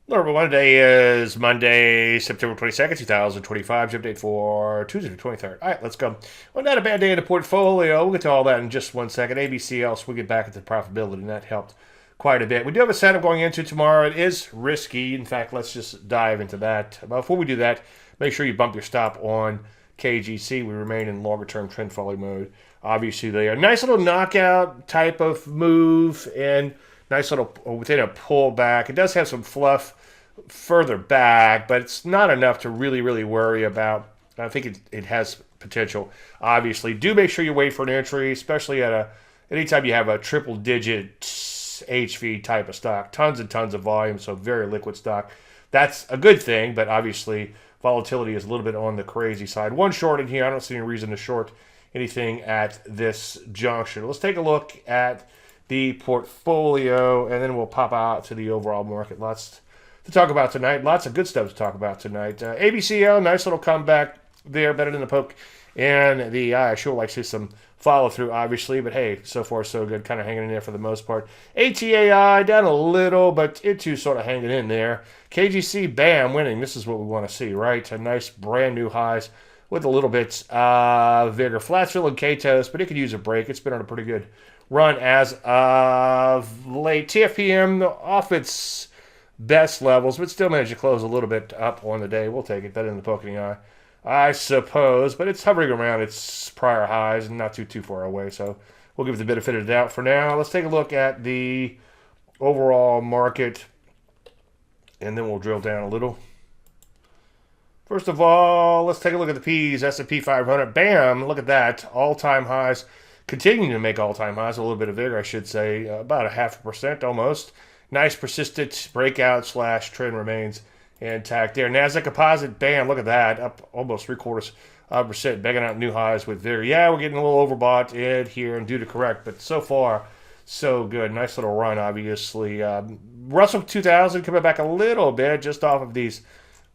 Hello, everyone. Today is Monday, September 22nd, 2025. Jump date for Tuesday, the 23rd. All right, let's go. Well, not a bad day in the portfolio. We'll get to all that in just 1 second. ABCL, we'll get back into profitability, and that helped quite a bit. We do have a setup going into tomorrow. It is risky. In fact, let's just dive into that. But before we do that, make sure you bump your stop on KGC. We remain in longer term trend following mode. Obviously, they are nice little knockout type of move and nice little within a pullback. It does have some fluff further back, but it's not enough to really worry about. I think it has potential. Obviously, do make sure you wait for an entry, especially at anytime you have a triple digit HV type of stock, tons and tons of volume, so very liquid stock. That's a good thing, but obviously volatility is a little bit on the crazy side. One short in here. I don't see any reason to short anything at this juncture. Let's take a look at the portfolio, and then we'll pop out to the overall market. Lots to talk about tonight. Lots of good stuff to talk about tonight. ABCL, nice little comeback there, better than the poke. And the I sure like to see some follow through, obviously, but hey, so far so good, kind of hanging in there for the most part. ATAI down a little, but it too sort of hanging in there. KGC, bam, winning. This is what we want to see, right? A nice brand new highs with a little bit vigor. Flatsville and Katos, but it could use a break. It's been on a pretty good run as of late. TFPM off its best levels, but still managed to close a little bit up on the day. We'll take it. Better than the poking eye, I suppose. But it's hovering around its prior highs and not too far away. So we'll give it the benefit of the doubt for now. Let's take a look at the overall market, and then we'll drill down a little. First of all, let's take a look at the P's. S&P 500. Bam! Look at that. All-time highs. Continuing to make all-time highs. A little bit of vigor, I should say. About a 0.5% almost. Nice persistent breakout slash trend remains intact there. Nasdaq Composite, bam, look at that, up almost 0.75%, banging out new highs with vigor. Yeah, we're getting a little overbought in here and due to correct, but so far, so good. Nice little run, obviously. Russell 2000 coming back a little bit just off of these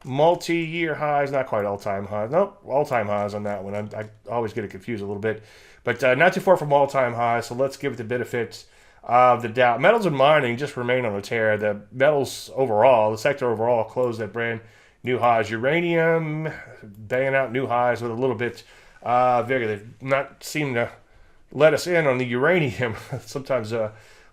multi-year highs, not quite all-time highs. Nope, all-time highs on that one. I always get it confused a little bit, but not too far from all-time highs, so let's give it the benefit of the doubt. Metals and mining just remain on a tear. The metals overall, the sector overall, closed at brand new highs. Uranium banging out new highs with a little bit vigor. They not seem to let us in on the uranium. Sometimes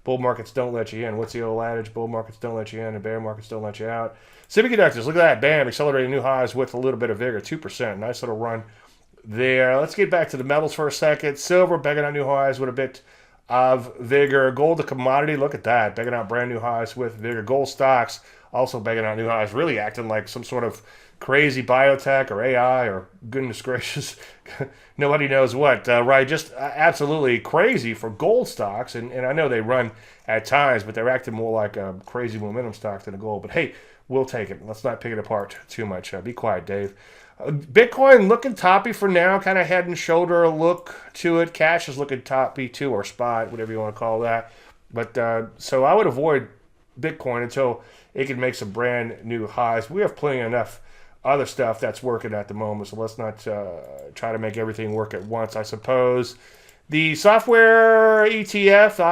bull markets don't let you in. What's the old adage? Bull markets don't let you in, and bear markets don't let you out. Semiconductors, look at that. Bam, accelerating new highs with a little bit of vigor. 2%. Nice little run there. Let's get back to the metals for a second. Silver banging out new highs with a bit of vigor. Gold, the commodity, look at that, banging out brand new highs with vigor. Gold stocks also banging out new highs, really acting like some sort of crazy biotech or AI or goodness gracious, nobody knows what, right? Just absolutely crazy for gold stocks. And I know they run at times, but they're acting more like a crazy momentum stock than a gold. But hey, we'll take it. Let's not pick it apart too much. Be quiet, Dave. Bitcoin looking toppy for now, kind of head and shoulder look to it. Cash is looking toppy too, or spot, whatever you want to call that. But so I would avoid Bitcoin until it can make some brand new highs. We have plenty enough other stuff that's working at the moment, so let's not try to make everything work at once, I suppose. The software ETF, the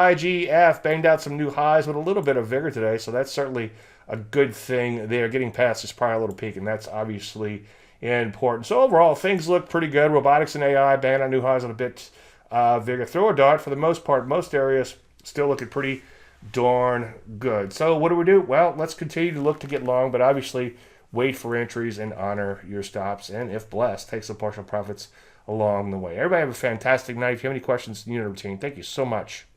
IGF, banged out some new highs with a little bit of vigor today, so that's certainly a good thing there, getting past this prior little peak, and that's obviously important. So overall, things look pretty good. Robotics and AI banging out new highs on a bit vigor. Throw a dart, for the most part, most areas still looking pretty darn good. So what do? Well, let's continue to look to get long, but obviously wait for entries and honor your stops, and if blessed, take some partial profits along the way. Everybody have a fantastic night. If you have any questions, you know the routine. Thank you so much.